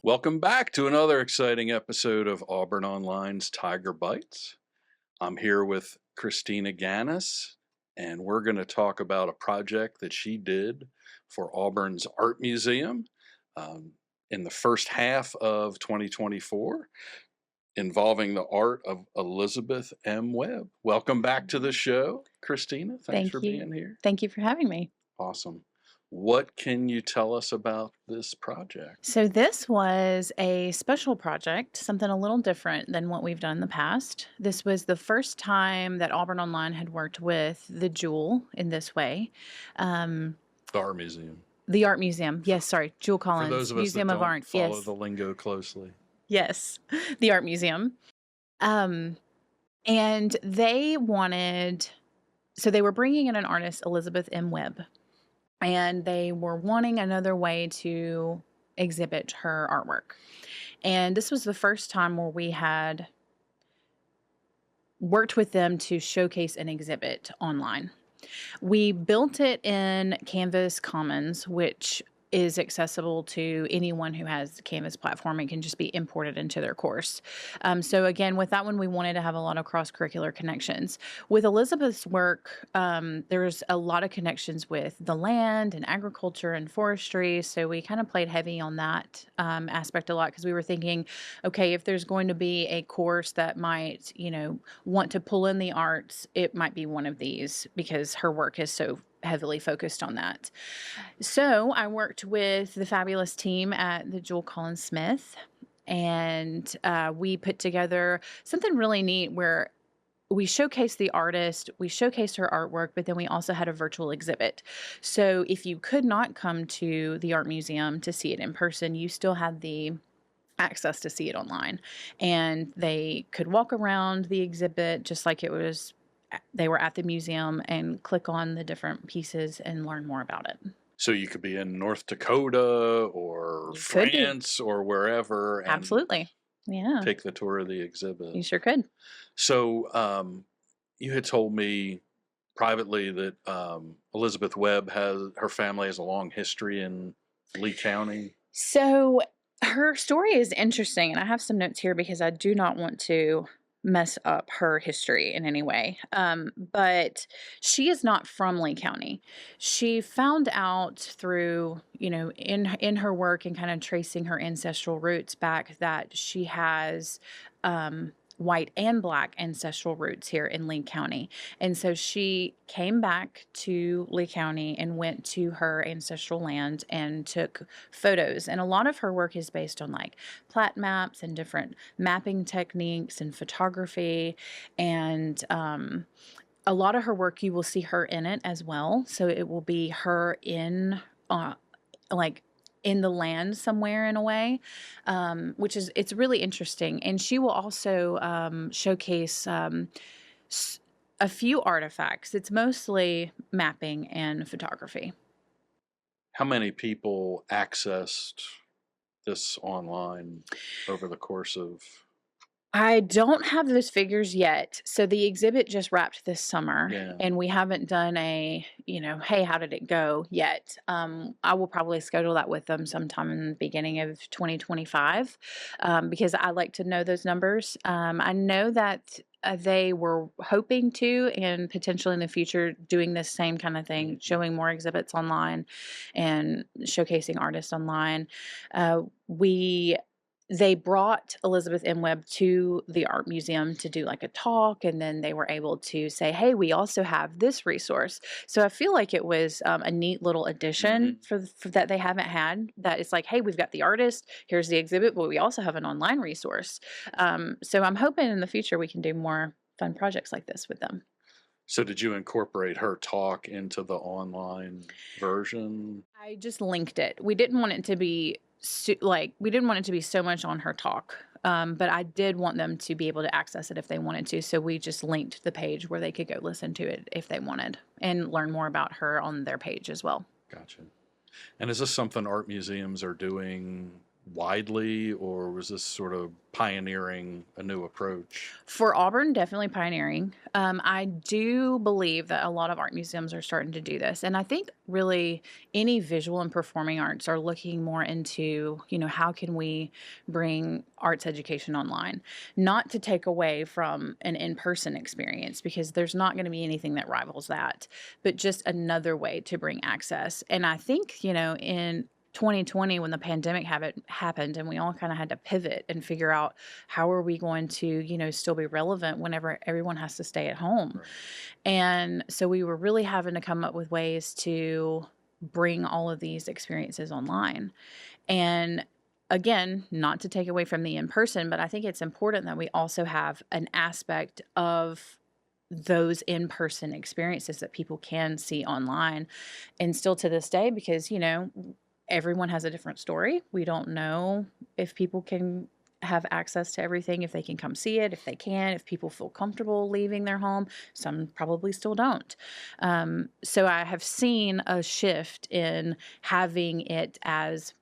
Welcome back to another exciting episode of Auburn Online's Tiger Bytes. I'm here with Christina Ganis, and we're going to talk about a project that she did for Auburn's Art Museum in the first half of 2024, involving the art of Elizabeth M. Webb. Welcome back to the show, Christina. Thanks for being here. Thank you for having me. Awesome. What can you tell us about this project? So this was a special project, something a little different than what we've done in the past. This was the first time that Auburn Online had worked with the Jewel in this way. The Art Museum. The Art Museum. Yes, sorry. Jewel Collins. For those of us Museum that of don't Art. follow Yes. the lingo closely. Yes. The Art Museum. And they wanted, so they were bringing in an artist, Elizabeth M. Webb. And they were wanting another way to exhibit her artwork. And this was the first time where we had worked with them to showcase an exhibit online. We built it in Canvas Commons, which is accessible to anyone who has the Canvas platform and can just be imported into their course. So again, with that one, we wanted to have a lot of cross-curricular connections. With Elizabeth's work, there's a lot of connections with the land and agriculture and forestry. So we kind of played heavy on that aspect a lot because we were thinking, okay, if there's going to be a course that might, want to pull in the arts, it might be one of these because her work is so heavily focused on that. So I worked with the fabulous team at the Jewel Collins Smith, and we put together something really neat where we showcased the artist, we showcased her artwork, but then we also had a virtual exhibit. So if you could not come to the art museum to see it in person, you still had the access to see it online, and they could walk around the exhibit just like they were at the museum and click on the different pieces and learn more about it. So you could be in North Dakota or France or wherever. And absolutely. Yeah. Take the tour of the exhibit. You sure could. So you had told me privately that Elizabeth Webb her family has a long history in Lee County. So her story is interesting, and I have some notes here because I do not want to mess up her history in any way. But she is not from Lee County. She found out through, in her work and kind of tracing her ancestral roots back that she has white and black ancestral roots here in Lee County. And so she came back to Lee County and went to her ancestral land and took photos. And a lot of her work is based on like plat maps and different mapping techniques and photography. And a lot of her work, you will see her in it as well. So it will be her in in the land somewhere in a way, it's really interesting. And she will also showcase a few artifacts. It's mostly mapping and photography. How many people accessed this online over the course of... I don't have those figures yet. So the exhibit just wrapped this summer, and we haven't done a, hey, how did it go yet? I will probably schedule that with them sometime in the beginning of 2025 because I like to know those numbers. I know that they were hoping to, and potentially in the future, doing this same kind of thing, showing more exhibits online and showcasing artists online. They brought Elizabeth M. Webb to the art museum to do like a talk, and then they were able to say, hey, we also have this resource. So I feel like it was a neat little addition for that they haven't had, that it's like, hey, we've got the artist, here's the exhibit, but we also have an online resource. So I'm hoping in the future we can do more fun projects like this with them. So did you incorporate her talk into the online version? I just linked it. We didn't want it to be so much on her talk, but I did want them to be able to access it if they wanted to. So we just linked the page where they could go listen to it if they wanted and learn more about her on their page as well. Gotcha. And is this something art museums are doing widely, or was this sort of pioneering a new approach? For Auburn, definitely pioneering. I do believe that a lot of art museums are starting to do this. And I think really any visual and performing arts are looking more into, how can we bring arts education online? Not to take away from an in person experience, because there's not going to be anything that rivals that, but just another way to bring access. And I think, in 2020, when the pandemic happened and we all kind of had to pivot and figure out how are we going to, still be relevant whenever everyone has to stay at home. Right. And so we were really having to come up with ways to bring all of these experiences online. And again, not to take away from the in person, but I think it's important that we also have an aspect of those in-person experiences that people can see online and still to this day, because everyone has a different story. We don't know if people can have access to everything, if they can come see it, if they can, if people feel comfortable leaving their home. Some probably still don't. So I have seen a shift in having it as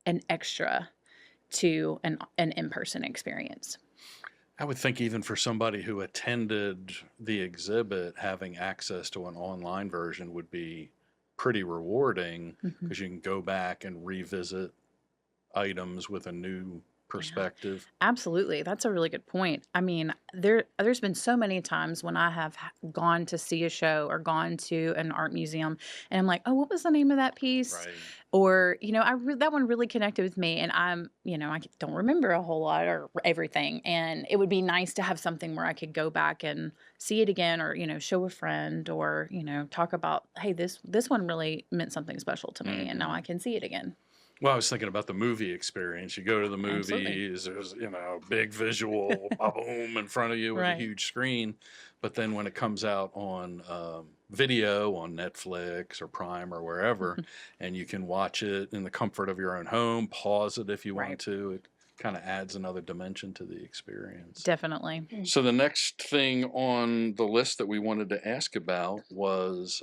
an extra to an in-person experience. I would think even for somebody who attended the exhibit, having access to an online version would be pretty rewarding Mhm. because you can go back and revisit items with a new Yeah. perspective. Absolutely. That's a really good point. I mean, there's been so many times when I have gone to see a show or gone to an art museum and I'm like, "Oh, what was the name of that piece?" Right. Or, that one really connected with me and I don't remember a whole lot or everything. And it would be nice to have something where I could go back and see it again or, show a friend or, talk about, "Hey, this one really meant something special to me and now Hmm. I can see it again." Well, I was thinking about the movie experience. You go to the Absolutely. movies, there's, big visual, boom, in front of you with a Right. huge screen. But then when it comes out on video on Netflix or Prime or wherever, and you can watch it in the comfort of your own home, pause it if you Right. want to, it kind of adds another dimension to the experience. Definitely. So the next thing on the list that we wanted to ask about was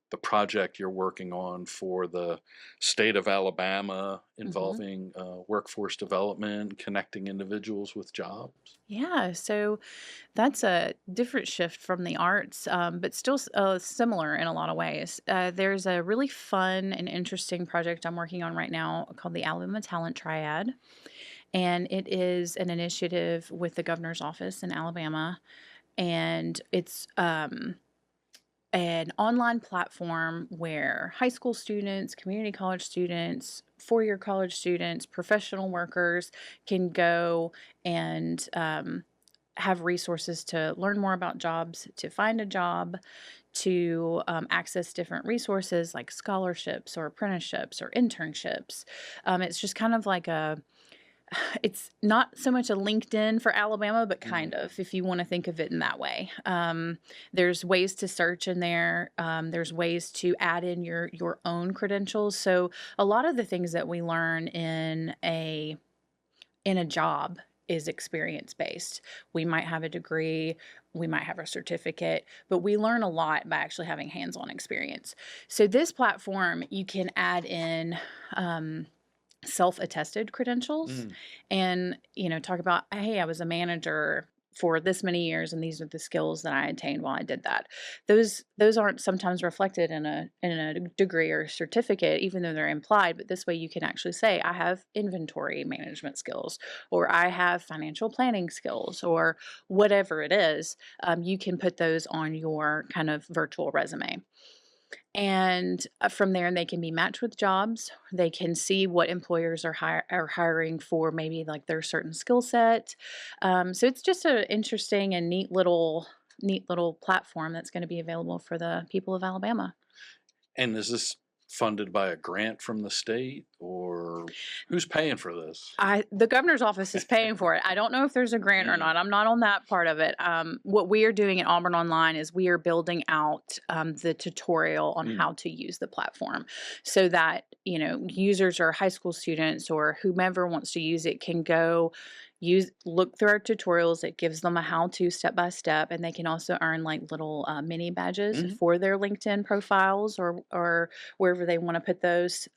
the project you're working on for the state of Alabama Mhm. involving workforce development, connecting individuals with jobs. Yeah, so that's a different shift from the arts, but still similar in a lot of ways. There's a really fun and interesting project I'm working on right now called the Alabama Talent Triad. And it is an initiative with the governor's office in Alabama. And it's an online platform where high school students, community college students, 4 year college students, professional workers can go and have resources to learn more about jobs, to find a job, to access different resources like scholarships or apprenticeships or internships. It's just kind of like it's not so much a LinkedIn for Alabama, but kind Mhm. of, if you want to think of it in that way. There's ways to search in there. There's ways to add in your own credentials. So a lot of the things that we learn in a job is experience based. We might have a degree, we might have a certificate, but we learn a lot by actually having hands-on experience. So this platform, you can add in self-attested credentials Mm. and talk about, hey, I was a manager for this many years and these are the skills that I attained while I did that. Those aren't sometimes reflected in a degree or certificate, even though they're implied, but this way you can actually say I have inventory management skills or I have financial planning skills or whatever it is. You can put those on your kind of virtual resume. And from there, they can be matched with jobs. They can see what employers are hiring for, maybe like their certain skill set. So it's just an interesting and neat little platform that's going to be available for the people of Alabama. And is this funded by a grant from the state, or who's paying for this? The governor's office is paying for it. I don't know if there's a grant or Mm. not. I'm not on that part of it. What we are doing at Auburn Online is we are building out the tutorial on Mm. how to use the platform, so that users or high school students or whomever wants to use it can go look through our tutorials. It gives them a how-to step by step, and they can also earn like little mini badges Mhm. for their LinkedIn profiles or wherever they want to put those.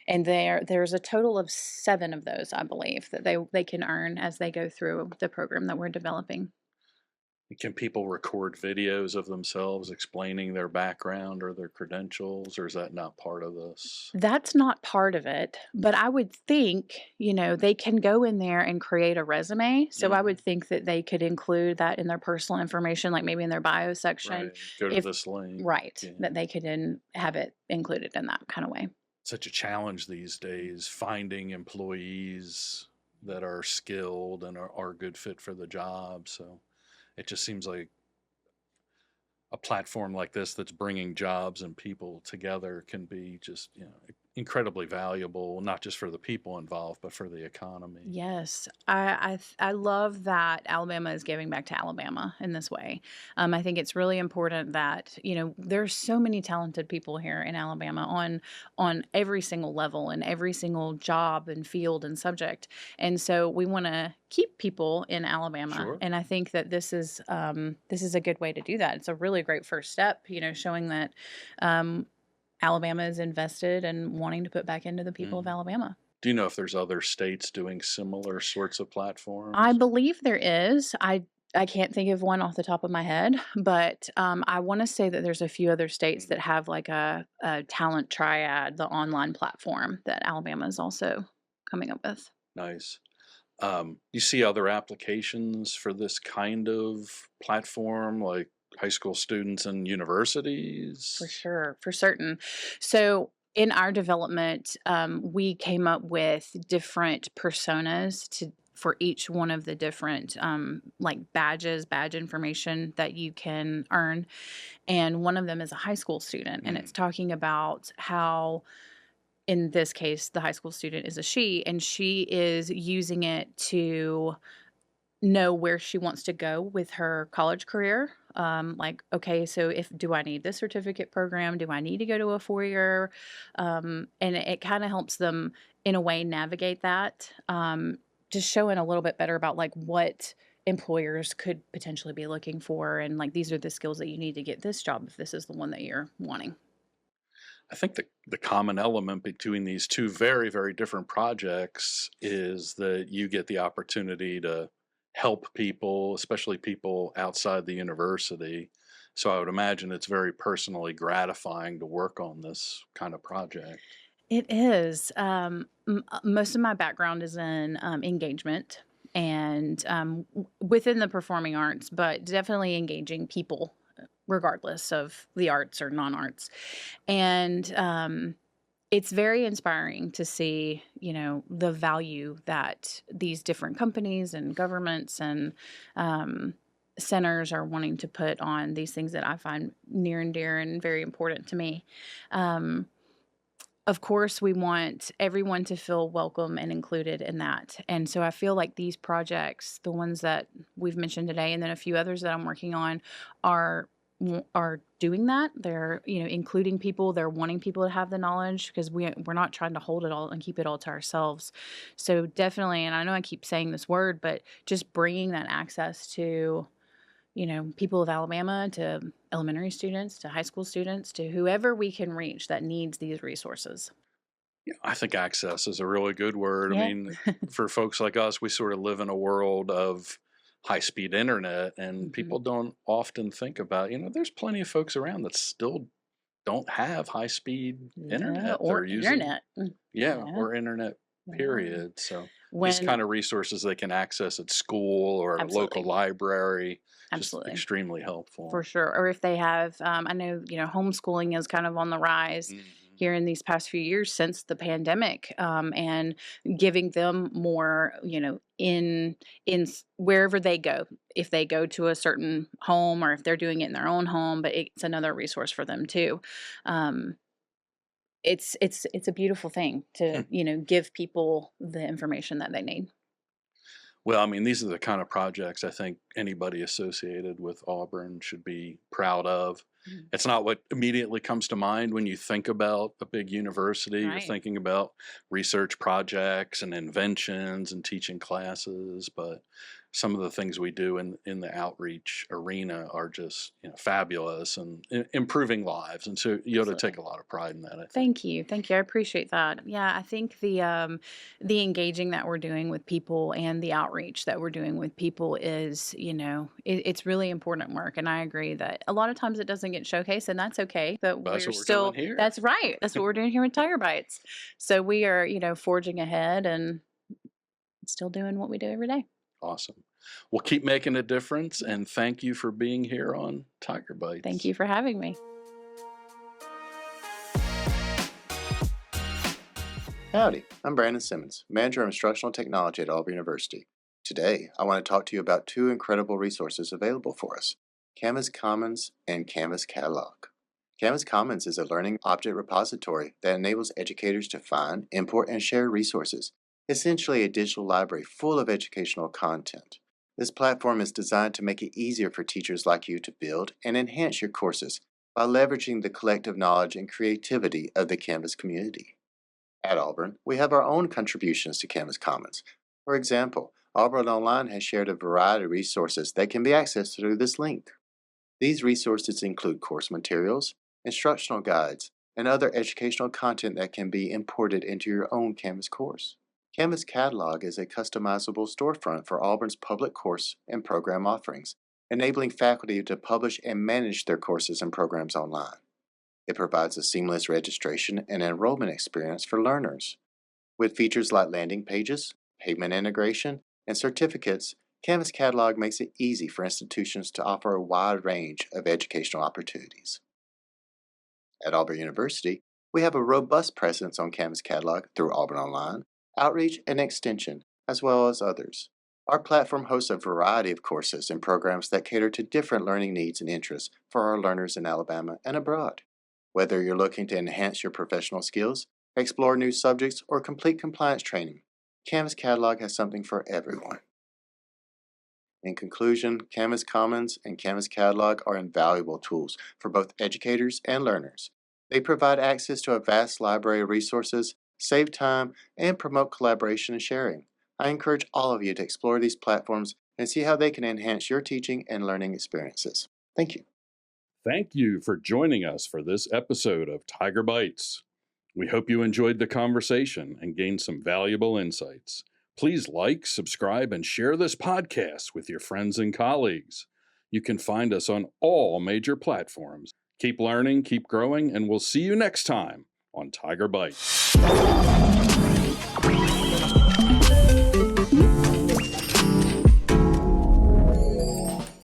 And there's a total of 7 of those, I believe, that they can earn as they go through the program that we're developing. Can people record videos of themselves explaining their background or their credentials, or is that not part of this? That's not part of it, but I would think, they can go in there and create a resume, so I would Mhm. think that they could include that in their personal information, like, maybe in their bio section, Right. Go to if this link. right, Yeah. that they could then have it included in that kinda way. Such a challenge these days finding employees that are skilled and are a good fit for the job. So it just seems like a platform like this that's bringing jobs and people together can be just, incredibly valuable, not just for the people involved, but for the economy. Yes, I love that Alabama is giving back to Alabama in this way. I think it's really important that there's so many talented people here in Alabama on every single level and every single job and field and subject, and so we want to keep people in Alabama. Sure. And I think that this is a good way to do that. It's a really great first step, showing that um, Alabama is invested and wanting to put back into the people of Mhm. Alabama. Do you know if there's other states doing similar sorts of I platforms? believe there is. I can't think of one off the top of my head, but I want to say that there's a few other states Mhm. that have like a talent triad, the online platform that Alabama is also coming up with. Nice. You see other applications for this kind of platform, like high school students and For universities? sure, for certain. So in our development, we came up with different personas for each one of the different like badge information that you can earn. And one of them is a high school student, and it's Mm, talking about how, in this case, the high school student is a she, and she is using it to know where she wants to go with her college career. Like, okay, so if do I need this certificate program? Do I need to go to a 4 year? And it kind of helps them in a way navigate that. Just showing a little bit better about like what employers could potentially be looking for, and like these are the skills that you need to get this job if this is the one that you're wanting. I think the common element between these two very, very different projects is that you get the opportunity to help people, especially people outside the university. So I would imagine it's very personally gratifying to work on this kind of project. It is. Most of my background is in engagement and within the performing arts, but definitely engaging people, regardless of the arts or non arts. And it's very inspiring to see, the value that these different companies and governments and um, centers are wanting to put on these things that I find near and dear and very important to me. Um, of course, we want everyone to feel welcome and included in that. And so I feel like these projects, the ones that we've mentioned today, and then a few others that I'm working on, are are doing that. They're, including people. They're wanting people to have the knowledge because we're not trying to hold it all and keep it all to ourselves. So definitely, and I know I keep saying this word, but just bringing that access to people of Alabama, to elementary students, to high school students, to whoever we can reach that needs these resources. Yeah, I think access is a really good word. I Yeah. mean, for folks like us, we sort of live in a world of high speed internet, and Mhm. people don't often think about, there's plenty of folks around that still don't have high speed Yeah, internet. They're or using, internet. yeah, Yeah, or internet, yeah. period. So these When kind of resources they can access at school or a local absolutely, library, just absolutely. extremely For helpful. sure. Or if they have, I know, homeschooling is kind of on the rise Mhm. here in these past few years since the pandemic, and giving them more, wherever they go. If they go to a certain home or if they're doing it in their own home, but it's another resource for them too. Um, it's a beautiful thing to give people the information that they need. Well, I mean, these are the kind of projects I think anybody associated with Auburn should be proud of. Mhm. It's not what immediately comes to mind when you think about a big university. You're Right. thinking about research projects and inventions and teaching classes, but some of the things we do in the outreach arena are just fabulous and improving lives. And so you ought to take Absolutely. a lot of pride in that, I think. Thank you. Thank you. I appreciate that. Yeah, I think the engaging that we're doing with people and the outreach that we're doing with people is, it's really important work. And I agree that a lot of times it doesn't get showcased, and that's okay. But That's we're what we're doing still here. that's right. That's what we're doing here with Tiger Bites. So we are, forging ahead and still doing what we do every day. Awesome. Well, keep making a difference, Yeah. and thank you for being here on Tiger Thank Bites. you for having me. Howdy, I'm Brandon Simmons, Manager of Instructional Technology at Auburn University. Today, I want to talk to you about two incredible resources available for us, Canvas Commons and Canvas Catalog. Canvas Commons is a learning object repository that enables educators to find, import, and share resources, essentially a digital library full of educational content. This platform is designed to make it easier for teachers like you to build and enhance your courses by leveraging the collective knowledge and creativity of the Canvas community. At Auburn, we have our own contributions to Canvas Commons. For example, Auburn Online has shared a variety of resources that can be accessed through this link. These resources include course materials, instructional guides, and other educational content that can be imported into your own Canvas course. Canvas Catalog is a customizable storefront for Auburn's public course and program offerings, enabling faculty to publish and manage their courses and programs online. It provides a seamless registration and enrollment experience for learners. With features like landing pages, payment integration, and certificates, Canvas Catalog makes it easy for institutions to offer a wide range of educational opportunities. At Auburn University, we have a robust presence on Canvas Catalog through Auburn Online, Outreach, and Extension, as well as others. Our platform hosts a variety of courses and programs that cater to different learning needs and interests for our learners in Alabama and abroad. Whether you're looking to enhance your professional skills, explore new subjects, or complete compliance training, Canvas Catalog has something for everyone. In conclusion, Canvas Commons and Canvas Catalog are invaluable tools for both educators and learners. They provide access to a vast library of resources, save time, and promote collaboration and sharing. I encourage all of you to explore these platforms and see how they can enhance your teaching and learning experiences. Thank you. Thank you for joining us for this episode of Tiger Bites. We hope you enjoyed the conversation and gained some valuable insights. Please like, subscribe, and share this podcast with your friends and colleagues. You can find us on all major platforms. Keep learning, keep growing, and we'll see you next time on Tiger Bites.